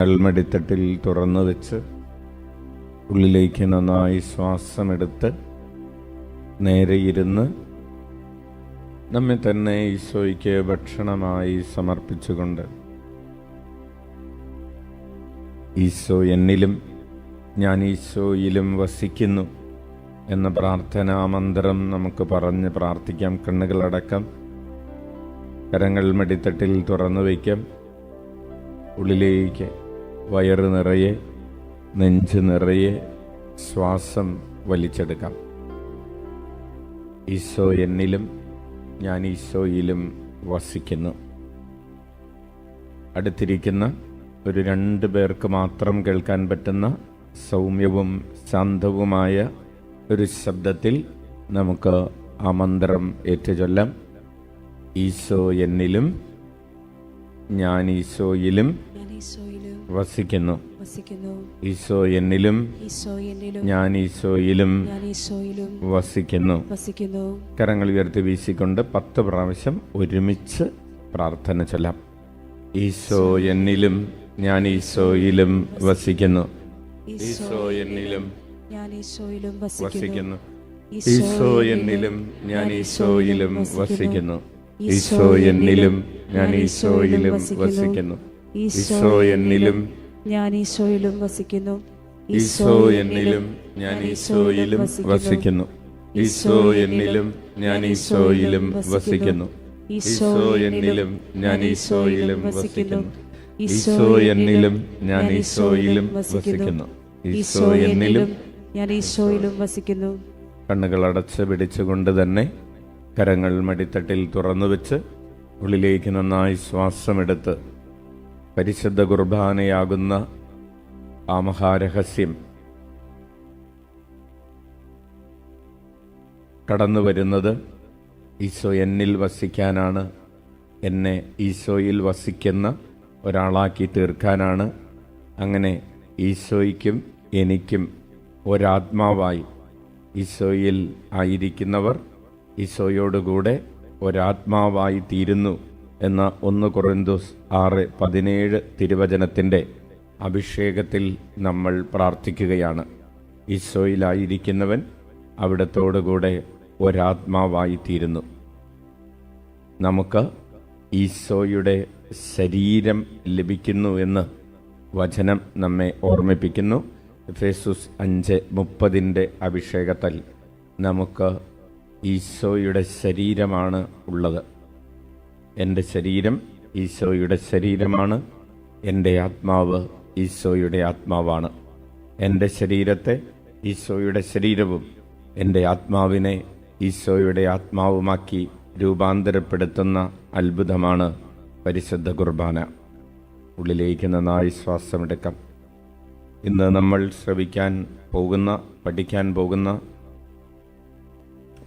കൽമടിത്തട്ടിൽ തുറന്നു വെച്ച് ഉള്ളിലേക്ക് നന്നായി ശ്വാസമെടുത്ത് നേരെ ഇരുന്ന് നമ്മെ തന്നെ ഈശോയ്ക്ക് ഭക്ഷണമായി സമർപ്പിച്ചുകൊണ്ട് ഈശോ എന്നിലും ഞാൻ ഈശോയിലും വസിക്കുന്നു എന്ന പ്രാർത്ഥനാമന്ത്രം നമുക്ക് പറഞ്ഞ് പ്രാർത്ഥിക്കാം. കണ്ണുകളടക്കം, കരങ്ങൾ മടിത്തട്ടിൽ തുറന്നു വയ്ക്കാം. ഉള്ളിലേക്ക് വയറ് നിറയെ, നെഞ്ച് നിറയെ ശ്വാസം വലിച്ചെടുക്കാം. ഈശോ എന്നിലും ഞാൻ ഈശോയിലും വസിക്കുന്നു. അടുത്തിരിക്കുന്ന ഒരു 2 പേർക്ക് മാത്രം കേൾക്കാൻ പറ്റുന്ന സൗമ്യവും ശാന്തവുമായ ഒരു ശബ്ദത്തിൽ നമുക്ക് ആ മന്ത്രം ഏറ്റുചൊല്ലാം. ഈശോ എന്നിലും ഞാൻ ഈശോയിലും വസിക്കുന്നു. ഈശോ എന്നിലും ഞാൻ ഈശോയിലും വസിക്കുന്നു. കരങ്ങൾ ഉയർത്തി വീശിക്കൊണ്ട് 10 പ്രാവശ്യം ഒരുമിച്ച് പ്രാർത്ഥന ചൊല്ലാം. ഈശോ എന്നിലും ഞാൻ ഈശോയിലും വസിക്കുന്നു. ഈശോ എന്നിലും വസിക്കുന്നു. ഈശോ എന്നിലും ഞാൻ ഈശോയിലും വസിക്കുന്നു. ഈശോ എന്നിലും ഞാൻ ഈശോയിലും വസിക്കുന്നു. ഈശോ എന്നിലും ഞാൻ ഈശോയിലും വസിക്കുന്നു. ഈശോ എന്നിലും ഞാൻ ഈശോയിലും വസിക്കുന്നു. ഈശോ എന്നിലും ഞാൻ ഈശോയിലും വസിക്കുന്നു. ഈശോ എന്നിലും ഞാൻ ഈശോയിലും വസിക്കുന്നു. ഈശോ എന്നിലും ഞാൻ ഈശോയിലും വസിക്കുന്നു. ഈശോ എന്നിലും ഞാൻ ഈശോയിലും വസിക്കുന്നു. കണ്ണുകൾ അടച്ച് പിടിച്ചുകൊണ്ട് തന്നെ കരങ്ങൾ മടിത്തട്ടിൽ തുറന്നു വെച്ച് ഉള്ളിലേക്ക് നന്നായി ശ്വാസമെടുത്ത് പരിശുദ്ധ കുർബാനയാകുന്ന ആ മഹാരഹസ്യം കടന്നു വരുന്നത് ഈശോ എന്നിൽ വസിക്കാനാണ്, എന്നെ ഈശോയിൽ വസിക്കുന്ന ഒരാളാക്കി തീർക്കാനാണ്. അങ്ങനെ ഈശോയ്ക്കും എനിക്കും ഒരാത്മാവായി ഈശോയിൽ ആയിരിക്കുന്നവർ ഈശോയോടുകൂടെ ഒരാത്മാവായി തീരുന്നു എന്ന 1 കൊറിന്തോസ് 6:17 തിരുവചനത്തിൻ്റെ അഭിഷേകത്തിൽ നമ്മൾ പ്രാർത്ഥിക്കുകയാണ്. ഈശോയിലായിരിക്കുന്നവൻ അവിടത്തോടുകൂടെ ഒരാത്മാവായി തീരുന്നു. നമുക്ക് ഈശോയുടെ ശരീരം ലഭിക്കുന്നു എന്ന് വചനം നമ്മെ ഓർമ്മിപ്പിക്കുന്നു. എഫേസ്യസ് 5:30 അഭിഷേകത്തിൽ നമുക്ക് ഈശോയുടെ ശരീരമാണ് ഉള്ളത്. എൻ്റെ ശരീരം ഈശോയുടെ ശരീരമാണ്. എൻ്റെ ആത്മാവ് ഈശോയുടെ ആത്മാവാണ്. എൻ്റെ ശരീരത്തെ ഈശോയുടെ ശരീരവും എൻ്റെ ആത്മാവിനെ ഈശോയുടെ ആത്മാവുമാക്കി രൂപാന്തരപ്പെടുത്തുന്ന അത്ഭുതമാണ് പരിശുദ്ധ കുർബാന. ഉള്ളിലേക്ക് നന്നായി ശ്വാസമെടുക്കാം. ഇന്ന് നമ്മൾ ശ്രവിക്കാൻ പോകുന്ന, പഠിക്കാൻ പോകുന്ന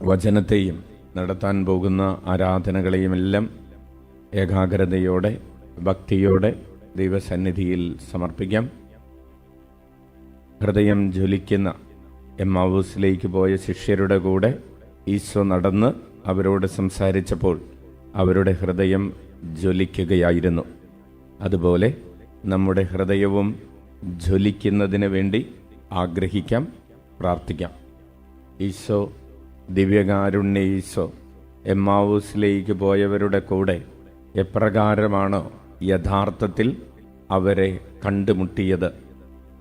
വചനത്തെയും നടത്താൻ പോകുന്ന ആരാധനകളെയുമെല്ലാം ഏകാഗ്രതയോടെ ഭക്തിയോടെ ദൈവസന്നിധിയിൽ സമർപ്പിക്കാം. ഹൃദയം ജ്വലിക്കുന്ന എമ്മാവൂസിലേക്ക് പോയ ശിഷ്യരുടെ കൂടെ ഈശോ നടന്ന് അവരോട് സംസാരിച്ചപ്പോൾ അവരുടെ ഹൃദയം ജ്വലിക്കുകയായിരുന്നു. അതുപോലെ നമ്മുടെ ഹൃദയവും ജ്വലിക്കുന്നതിന് വേണ്ടി ആഗ്രഹിക്കാം, പ്രാർത്ഥിക്കാം. ഈശോ, ദിവ്യകാരുണ്യ ഈശോ എമ്മാവൂസിലേക്ക് പോയവരുടെ കൂടെ എപ്രകാരമാണോ യഥാർത്ഥത്തിൽ അവരെ കണ്ടുമുട്ടിയത്,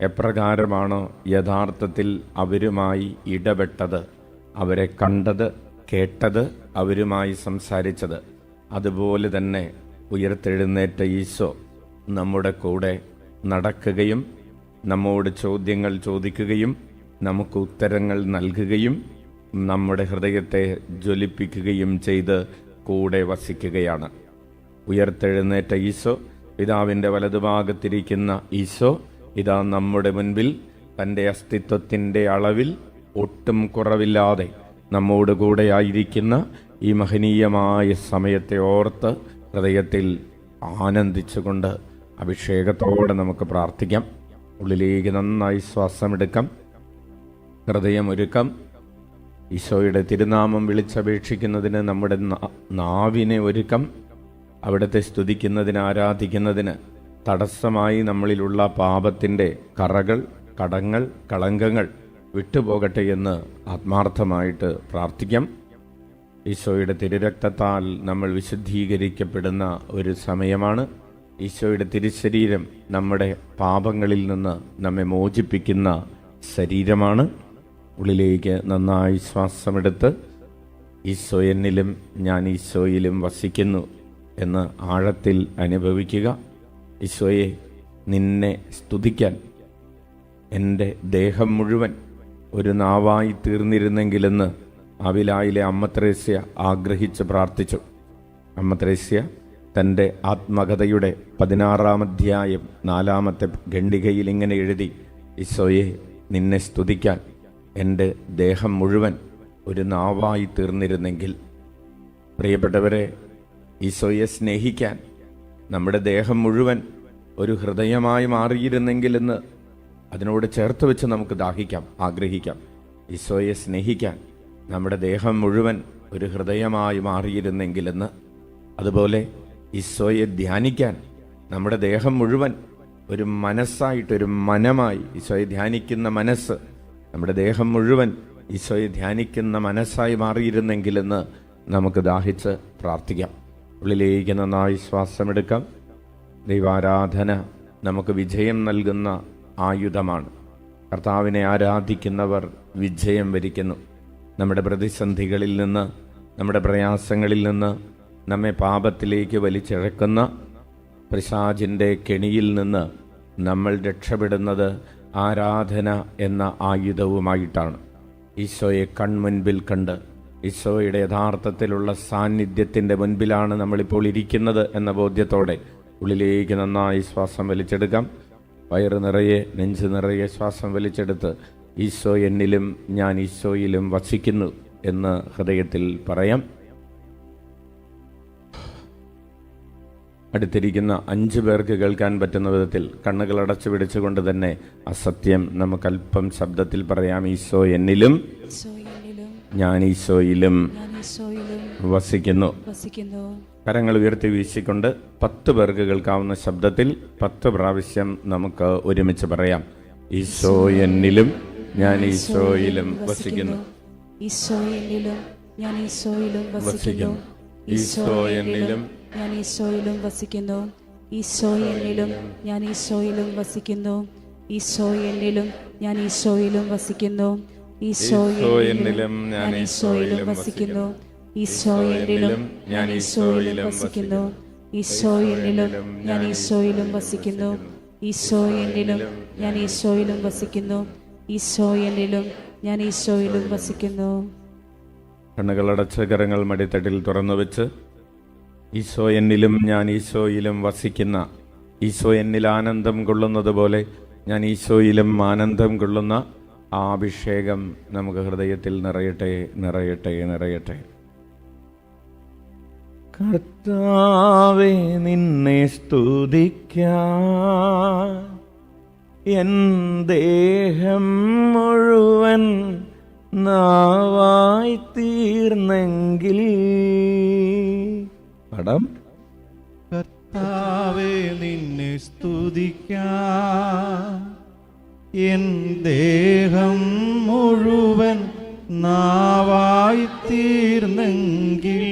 എപ്രകാരമാണോ യഥാർത്ഥത്തിൽ അവരുമായി ഇടപെട്ടത്, അവരെ കണ്ടത്, കേട്ടത്, അവരുമായി സംസാരിച്ചത്, അതുപോലെ തന്നെ ഉയർത്തെഴുന്നേറ്റ ഈശോ നമ്മുടെ കൂടെ നടക്കുകയും നമ്മോട് ചോദ്യങ്ങൾ ചോദിക്കുകയും നമുക്ക് ഉത്തരങ്ങൾ നൽകുകയും നമ്മുടെ ഹൃദയത്തെ ജ്വലിപ്പിക്കുകയും ചെയ്ത് കൂടെ വസിക്കുകയാണ്. ഉയർത്തെഴുന്നേറ്റ ഈശോ, പിതാവിൻ്റെ വലതുഭാഗത്തിരിക്കുന്ന ഈശോ ഇതാ നമ്മുടെ മുൻപിൽ തൻ്റെ അസ്തിത്വത്തിൻ്റെ അളവിൽ ഒട്ടും കുറവില്ലാതെ നമ്മോട് കൂടെ ആയിരിക്കുന്ന ഈ മഹനീയമായ സമയത്തെ ഓർത്ത് ഹൃദയത്തിൽ ആനന്ദിച്ചുകൊണ്ട് അഭിഷേകത്തോടെ നമുക്ക് പ്രാർത്ഥിക്കാം. ഉള്ളിലേക്ക് നന്നായി ശ്വാസമെടുക്കാം, ഹൃദയമൊരുക്കാം. ഈശോയുടെ തിരുനാമം വിളിച്ചപേക്ഷിക്കുന്നതിന് നമ്മുടെ നാവിനെ ഒരുക്കം, അവിടുത്തെ സ്തുതിക്കുന്നതിന്, ആരാധിക്കുന്നതിന് തടസ്സമായി നമ്മളിലുള്ള പാപത്തിൻ്റെ കറകൾ, കടങ്ങൾ, കളങ്കങ്ങൾ വിട്ടുപോകട്ടെ എന്ന് ആത്മാർത്ഥമായിട്ട് പ്രാർത്ഥിക്കാം. ഈശോയുടെ തിരുരക്തത്താൽ നമ്മൾ വിശുദ്ധീകരിക്കപ്പെടുന്ന ഒരു സമയമാണ്. ഈശോയുടെ തിരുശരീരം നമ്മുടെ പാപങ്ങളിൽ നിന്ന് നമ്മെ മോചിപ്പിക്കുന്ന ശരീരമാണ്. ഉള്ളിലേക്ക് നന്നായി ശ്വാസമെടുത്ത് ഈശോ എന്നിലും ഞാൻ ഈശോയിലും വസിക്കുന്നു എന്ന് ആഴത്തിൽ അനുഭവിക്കുക. ഈശോയെ, നിന്നെ സ്തുതിക്കാൻ എൻ്റെ ദേഹം മുഴുവൻ ഒരു നാവായി തീർന്നിരുന്നെങ്കിലെന്ന് അവിലായിലെ അമ്മ ത്രേസ്യ ആഗ്രഹിച്ച് പ്രാർത്ഥിച്ചു. അമ്മ ത്രേസ്യ തൻ്റെ ആത്മകഥയുടെ 16-ാം അധ്യായം 4-ാമത്തെ ഖണ്ഡികയിൽ ഇങ്ങനെ എഴുതി: ഈശോയെ, നിന്നെ സ്തുതിക്കാൻ എൻ്റെ ദേഹം മുഴുവൻ ഒരു നാവായി തീർന്നിരുന്നെങ്കിൽ. പ്രിയപ്പെട്ടവരെ, ഈശോയെ സ്നേഹിക്കാൻ നമ്മുടെ ദേഹം മുഴുവൻ ഒരു ഹൃദയമായി മാറിയിരുന്നെങ്കിലെന്ന് അതിനോട് ചേർത്ത് വെച്ച് നമുക്ക് ദാഹിക്കാം, ആഗ്രഹിക്കാം. ഈശോയെ സ്നേഹിക്കാൻ നമ്മുടെ ദേഹം മുഴുവൻ ഒരു ഹൃദയമായി മാറിയിരുന്നെങ്കിലെന്ന്. അതുപോലെ ഈശോയെ ധ്യാനിക്കാൻ നമ്മുടെ ദേഹം മുഴുവൻ ഒരു മനസ്സായിട്ടൊരു മനമായി, ഈശോയെ ധ്യാനിക്കുന്ന മനസ്സ് നമ്മുടെ ദേഹം മുഴുവൻ ഈശോയെ ധ്യാനിക്കുന്ന മനസ്സായി മാറിയിരുന്നെങ്കിലെന്ന് നമുക്ക് ദാഹിച്ച് പ്രാർത്ഥിക്കാം. ഉള്ളിലേക്ക് നന്നായി ശ്വാസമെടുക്കാം. ദൈവാരാധന നമുക്ക് വിജയം നൽകുന്ന ആയുധമാണ്. കർത്താവിനെ ആരാധിക്കുന്നവർ വിജയം വരിക്കുന്നു. നമ്മുടെ പ്രതിസന്ധികളിൽ നിന്ന്, നമ്മുടെ പ്രയാസങ്ങളിൽ നിന്ന്, നമ്മെ പാപത്തിലേക്ക് വലിച്ചിഴക്കുന്ന പിശാചിൻ്റെ കെണിയിൽ നിന്ന് നമ്മൾ രക്ഷപ്പെടുന്നത് ആരാധന എന്ന ആയുധവുമായിട്ടാണ്. ഈശോയെ കൺമുൻപിൽ കണ്ട് ഈശോയുടെ യഥാർത്ഥത്തിലുള്ള സാന്നിധ്യത്തിൻ്റെ മുൻപിലാണ് നമ്മളിപ്പോൾ ഇരിക്കുന്നത് എന്ന ബോധ്യത്തോടെ ഉള്ളിലേക്ക് നന്നായി ശ്വാസം വലിച്ചെടുക്കാം. വയറ് നിറയെ, നെഞ്ച് നിറയെ ശ്വാസം വലിച്ചെടുത്ത് ഈശോ എന്നിലും ഞാൻ ഈശോയിലും വസിക്കുന്നു എന്ന് ഹൃദയത്തിൽ പറയാം. അടുത്തിരിക്കുന്ന 5 പേർക്ക് കേൾക്കാൻ പറ്റുന്ന വിധത്തിൽ കണ്ണുകൾ അടച്ചു പിടിച്ചുകൊണ്ട് തന്നെ അസത്യം നമുക്കല്പം ശബ്ദത്തിൽ പറയാം. ഈശോ എന്നിലും ഞാൻ ഈശോയിലും വസിക്കുന്നു. കരങ്ങൾ ഉയർത്തി വീശിക്കൊണ്ട് 10 പേർക്ക് കേൾക്കാവുന്ന ശബ്ദത്തിൽ 10 പ്രാവശ്യം നമുക്ക് ഒരുമിച്ച് പറയാം. ഈശോ എന്നിലും ഞാൻ ഈശോയിലും വസിക്കുന്നു. ഈശോ എന്നിലും ഞാൻ ഈശോയിലും വസിക്കുന്നു. ഈശോ എന്നിലും ഞാൻ ഈശോയിലും വസിക്കുന്നു. ഈശോ എന്നിലും ഞാൻ ഈശോയിലും വസിക്കുന്നു. ഈശോ എന്നിലും ഞാൻ ഈശോയിലും വസിക്കുന്നു. ഈശോ എന്നിലും ഞാൻ ഈശോയിലും വസിക്കുന്നു. ഈശോ എന്നിലും ഞാൻ ഈശോയിലും വസിക്കുന്നു. ഈശോ എന്നിലും ഞാൻ ഈശോയിലും വസിക്കുന്നു. ഈശോ എന്നിലും ഞാൻ ഈശോയിലും വസിക്കുന്നു. ഈശോ എന്നിലും ഞാൻ ഈശോയിലും വസിക്കുന്നു. കണ്ണുകളടച്ച് കരങ്ങൾ മടിത്തട്ടിൽ തുറന്നു വെച്ച് ഈശോ എന്നിലും ഞാൻ ഈശോയിലും വസിക്കുന്ന, ഈശോ എന്നിൽ ആനന്ദം കൊള്ളുന്നത് പോലെ ഞാൻ ഈശോയിലും ആനന്ദം കൊള്ളുന്ന ആ അഭിഷേകം നമുക്ക് ഹൃദയത്തിൽ നിറയട്ടെ, നിറയട്ടെ, നിറയട്ടെ. കർത്താവേ, നിന്നെ സ്തുതിക്കാൻ എൻ ദേഹം മുഴുവൻ നാവായി തീർന്നെങ്കിൽ. പടം. കർത്താവേ, നിന്നെ സ്തുതിക്കാൻ എൻ ദേഹം മുഴുവൻ നാവായി തീർന്നെങ്കിൽ.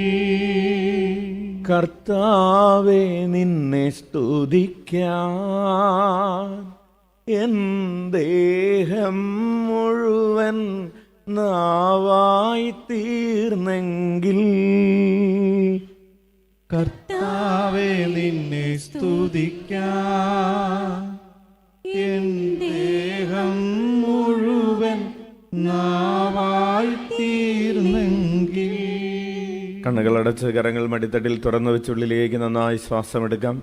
കർത്താവേ, നിന്നെ സ്തുതിക്കാൻ എൻ ദേഹം മുഴുവൻ നാവായി തീർന്നെങ്കിൽ. കർത്താവേ, നിന്നെ സ്തുതിക്കാൻ എൻ ദേഹം മുഴുവൻ നാവായി തീർന്നെങ്കിൽ. കണ്ണുകളടച്ച് കരങ്ങൾ മടിത്തട്ടിൽ തുറന്നു വെച്ചുള്ളിലേക്ക് നന്നായി ശ്വാസമെടുക്കാം.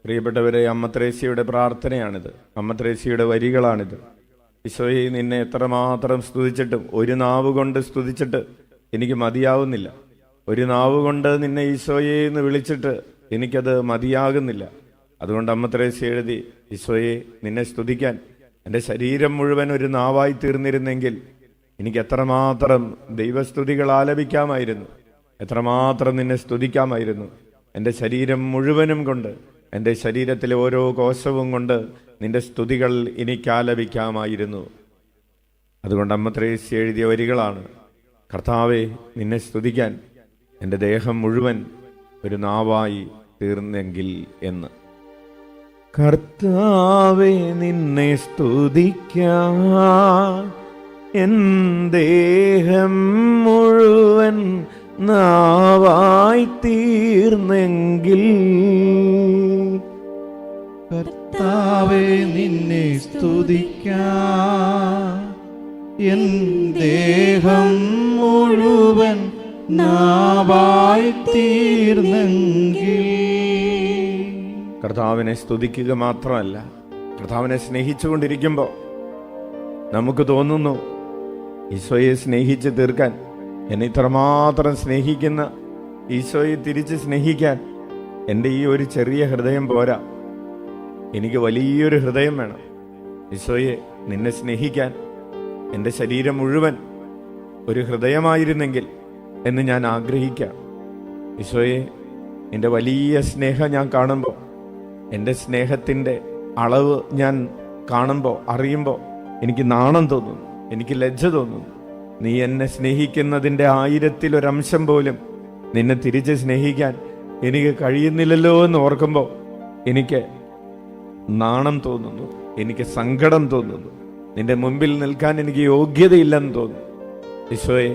പ്രിയപ്പെട്ടവരെ, അമ്മ ത്രേസ്യയുടെ പ്രാർത്ഥനയാണിത്. അമ്മ ത്രേസ്യയുടെ വരികളാണിത്. ഈശോയെ, നിന്നെ എത്രമാത്രം സ്തുതിച്ചിട്ടും, ഒരു നാവ് കൊണ്ട് സ്തുതിച്ചിട്ട് എനിക്ക് മതിയാവുന്നില്ല. ഒരു നാവ് കൊണ്ട് നിന്നെ ഈശോയെ എന്ന് വിളിച്ചിട്ട് എനിക്കത് മതിയാകുന്നില്ല. അതുകൊണ്ട് അമ്മ ത്രേസ്യ എഴുതി, ഈശോയെ, നിന്നെ സ്തുതിക്കാൻ എൻ്റെ ശരീരം മുഴുവൻ ഒരു നാവായി തീർന്നിരുന്നെങ്കിൽ എനിക്ക് എത്രമാത്രം ദൈവസ്തുതികൾ ആലപിക്കാമായിരുന്നു, എത്രമാത്രം നിന്നെ സ്തുതിക്കാമായിരുന്നു. എൻ്റെ ശരീരം മുഴുവനും കൊണ്ട് എൻ്റെ ശരീരത്തിലെ ഓരോ കോശവും കൊണ്ട് നിന്റെ സ്തുതികൾ എനിക്കാലപിക്കാമായിരുന്നു. അതുകൊണ്ട് അമ്മ ത്രേസ്യ എഴുതിയ വരികളാണ്, കർത്താവെ നിന്നെ സ്തുതിക്കാൻ എൻ്റെ ദേഹം മുഴുവൻ ഒരു നാവായി തീർന്നെങ്കിൽ എന്ന്. കർത്താവെ നിന്നെ സ്തുതിക്കാൻ എൻ ദേഹം മുഴുവൻ നാവായി തീർന്നെങ്കിൽ. കർത്താവേ നിന്നെ സ്തുതിക്കാം എൻ ദേഹം മുഴുവൻ നാവായി തീർന്നെങ്കിൽ. കർത്താവിനെ സ്തുതിക്കുക മാത്രമല്ല, കർത്താവിനെ സ്നേഹിച്ചുകൊണ്ടിരിക്കുമ്പോൾ നമുക്ക് തോന്നുന്നു, ഈശോയെ സ്നേഹിച്ച് തീർക്കാൻ, എന്നെ ഇത്രമാത്രം സ്നേഹിക്കുന്ന ഈശോയെ തിരിച്ച് സ്നേഹിക്കാൻ എൻ്റെ ഈ ഒരു ചെറിയ ഹൃദയം പോരാ, എനിക്ക് വലിയൊരു ഹൃദയം വേണം. ഈശോയെ നിന്നെ സ്നേഹിക്കാൻ എൻ്റെ ശരീരം മുഴുവൻ ഒരു ഹൃദയമായിരുന്നെങ്കിൽ എന്ന് ഞാൻ ആഗ്രഹിക്കാം. ഈശോയെ നിൻ്റെ വലിയ സ്നേഹം ഞാൻ കാണുമ്പോൾ, എൻ്റെ സ്നേഹത്തിൻ്റെ അളവ് ഞാൻ കാണുമ്പോൾ, അറിയുമ്പോൾ എനിക്ക് നാണം തോന്നുന്നു, എനിക്ക് ലജ്ജ തോന്നുന്നു. നീ എന്നെ സ്നേഹിക്കുന്നതിൻ്റെ 1000-1 പോലും നിന്നെ തിരിച്ച് സ്നേഹിക്കാൻ എനിക്ക് കഴിയുന്നില്ലല്ലോ എന്ന് ഓർക്കുമ്പോൾ എനിക്ക് നാണം തോന്നുന്നു, എനിക്ക് സങ്കടം തോന്നുന്നു, നിന്റെ മുമ്പിൽ നിൽക്കാൻ എനിക്ക് യോഗ്യതയില്ലെന്ന് തോന്നുന്നു. ഈശോയെ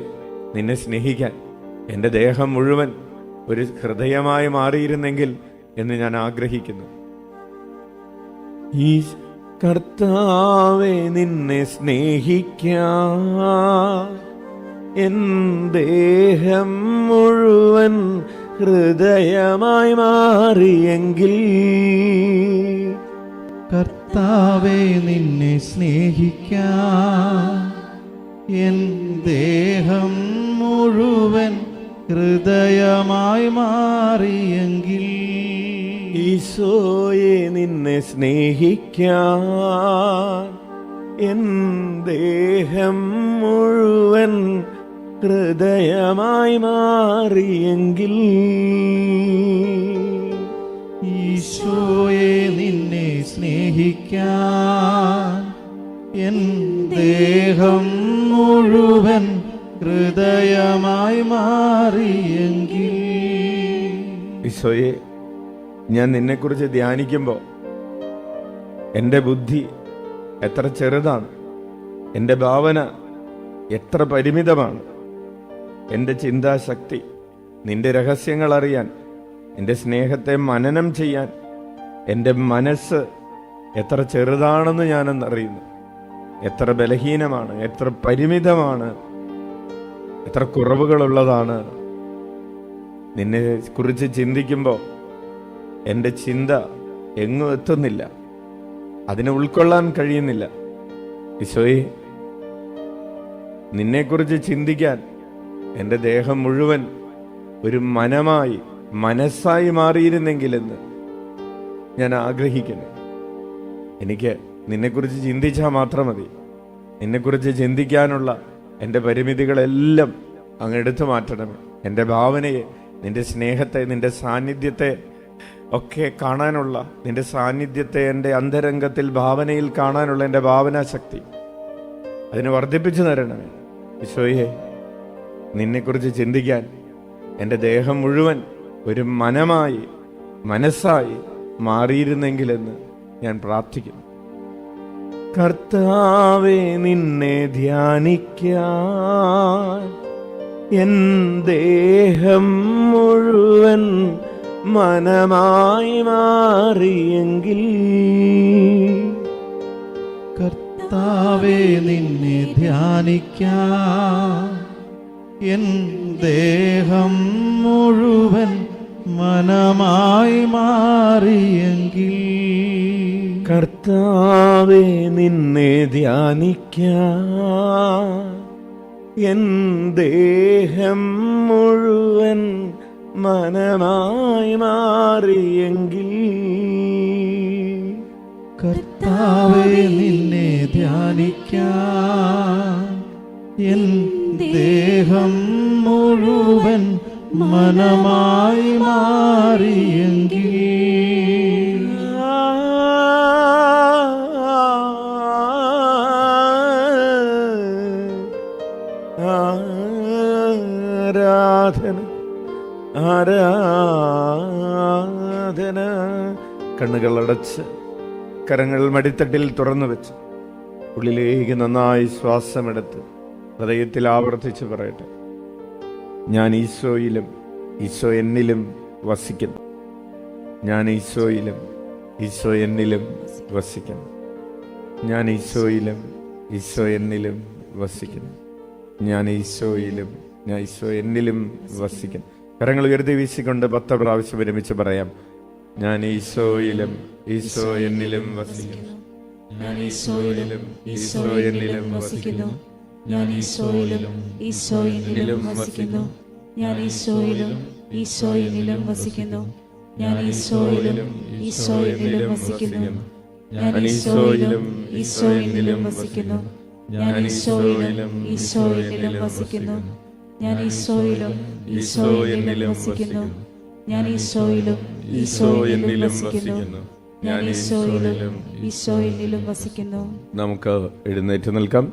നിന്നെ സ്നേഹിക്കാൻ എൻ്റെ ദേഹം മുഴുവൻ ഒരു ഹൃദയമായി മാറിയിരുന്നെങ്കിൽ എന്ന് ഞാൻ ആഗ്രഹിക്കുന്നു. ഈ കർത്താവെ നിന്നെ സ്നേഹിക്കാൻ എൻ ദേഹം മുഴുവൻ ഹൃദയമായി മാറിയെങ്കിൽ. കർത്താവേ നിന്നെ സ്നേഹിക്കാം എൻ ദേഹം മുഴുവൻ ഹൃദയമായി മാറിയെങ്കിൽ. ഈശോയെ നിന്നെ സ്നേഹിക്കാൻ എൻ ദേഹം മുഴുവൻ ഹൃദയമായി മാറിയെങ്കിൽ. ഈശോയെ നിന്നെ സ്നേഹിക്കാൻ എൻ ദേഹം മുഴുവൻ ഹൃദയമായി മാറിയെങ്കിൽ. ഈശോയെ ഞാൻ നിന്നെക്കുറിച്ച് ധ്യാനിക്കുമ്പോൾ എൻ്റെ ബുദ്ധി എത്ര ചെറുതാണ്, എൻ്റെ ഭാവന എത്ര പരിമിതമാണ്, എൻ്റെ ചിന്താശക്തി നിന്റെ രഹസ്യങ്ങൾ അറിയാൻ, എൻ്റെ സ്നേഹത്തെ മനനം ചെയ്യാൻ എൻ്റെ മനസ്സ് എത്ര ചെറുതാണെന്ന് ഞാനെന്നറിയുന്നു. എത്ര ബലഹീനമാണ്, എത്ര പരിമിതമാണ്, എത്ര കുറവുകളുള്ളതാണ്. നിന്നെ കുറിച്ച് ചിന്തിക്കുമ്പോൾ എൻ്റെ ചിന്ത എങ്ങും എത്തുന്നില്ല, അതിനെ ഉൾക്കൊള്ളാൻ കഴിയുന്നില്ല. ഈശോയെ നിന്നെക്കുറിച്ച് ചിന്തിക്കാൻ എൻ്റെ ദേഹം മുഴുവൻ ഒരു മനമായി, മനസ്സായി മാറിയിരുന്നെങ്കിലെന്ന് ഞാൻ ആഗ്രഹിക്കുന്നു. എനിക്ക് നിന്നെക്കുറിച്ച് ചിന്തിച്ചാൽ മാത്രം മതി. നിന്നെക്കുറിച്ച് ചിന്തിക്കാനുള്ള എൻ്റെ പരിമിതികളെല്ലാം അങ്ങ് എടുത്തു മാറ്റണമേ. എൻ്റെ ഭാവനയെ, നിന്റെ സ്നേഹത്തെ, നിന്റെ സാന്നിധ്യത്തെ ഒക്കെ കാണാനുള്ള, നിന്റെ സാന്നിധ്യത്തെ എൻ്റെ അന്തരംഗത്തിൽ ഭാവനയിൽ കാണാനുള്ള എൻ്റെ ഭാവനാശക്തി അതിനെ വർദ്ധിപ്പിച്ചു തരണമേ. ഈശോയെ നിന്നെക്കുറിച്ച് ചിന്തിക്കാൻ എൻ്റെ ദേഹം മുഴുവൻ ഒരു മനമായി, മനസ്സായി മാറിയിരുന്നെങ്കിലെന്ന് ഞാൻ പ്രാർത്ഥിക്കുന്നു. കർത്താവെ നിന്നെ ധ്യാനിക്കാൻ എൻ ദേഹം മുഴുവൻ മനമായി മാറിയെങ്കിൽ. കർത്താവേ നിന്നെ ധ്യാനിക്കാൻ എൻ ദേഹം മുഴുവൻ മനമായി മാറിയെങ്കിൽ. കർത്താവേ നിന്നെ ധ്യാനിക്കാൻ എൻ ദേഹം മുഴുവൻ മനമായി മാറിയെങ്കിൽ. കർത്താവേ നിന്നെ ധ്യാനിക്കാൻ എൻ ദേഹം മുഴുവൻ മനമായി മാറിയെങ്കിൽ. ആരാധന ആരാധന. കണ്ണുകളടച്ച് കരങ്ങൾ മടിത്തട്ടിൽ തുറന്നു വെച്ച് ഉള്ളിലേക്ക് നന്നായി ശ്വാസമെടുത്ത് ഹൃദയത്തിൽ ആവർത്തിച്ച് പറയട്ടെ, ഞാൻ ഈശോയിലും ഈശോ എന്നിലും വസിക്കുന്നു. ഞാൻ ഈശോയിലും ഈശോ എന്നിലും വസിക്കുന്നു. ഞാൻ ഈശോയിലും ഈശോ എന്നിലും വസിക്കുന്നു. ഞാൻ ഈശോയിലും ഞാൻ ഈശോ എന്നിലും വസിക്കുന്നു. കരങ്ങൾ ഉയർത്തി വീശിക്കൊണ്ട് 10 പ്രാവശ്യം ഒരുമിച്ച് പറയാം. ഞാൻ ഈശോയിലും ഈശോ എന്നിലും വസിക്കുന്നു. ഞാൻ ഈശോയിലും ഈശോ എന്നിലും വസിക്കുന്നു. ഞാൻ ഈശോയിലും ഈശോ എന്നിലും വസിക്കുന്നു. ഞാൻ ഈശോയിലും ഈശോ എന്നിലും വസിക്കുന്നു. ഞാൻ ഈശോയിലും ഈശോ എന്നിലും വസിക്കുന്നു. ഞാൻ ഈശോയിലും ഈശോ എന്നിലും വസിക്കുന്നു. ഞാൻ ഈശോയിലും ഈശോ എന്നിലും വസിക്കുന്നു. ഞാൻ ഈശോയിലും ഈശോ എന്നിലും വസിക്കുന്നു. ഞാൻ ഈശോയിലും ഈശോ എന്നിലും വസിക്കുന്നു. ഞാൻ ഈശോയിലും ഈശോ എന്നിലും വസിക്കുന്നു. നമുക്ക് എഴുന്നേറ്റ് നിൽക്കാം.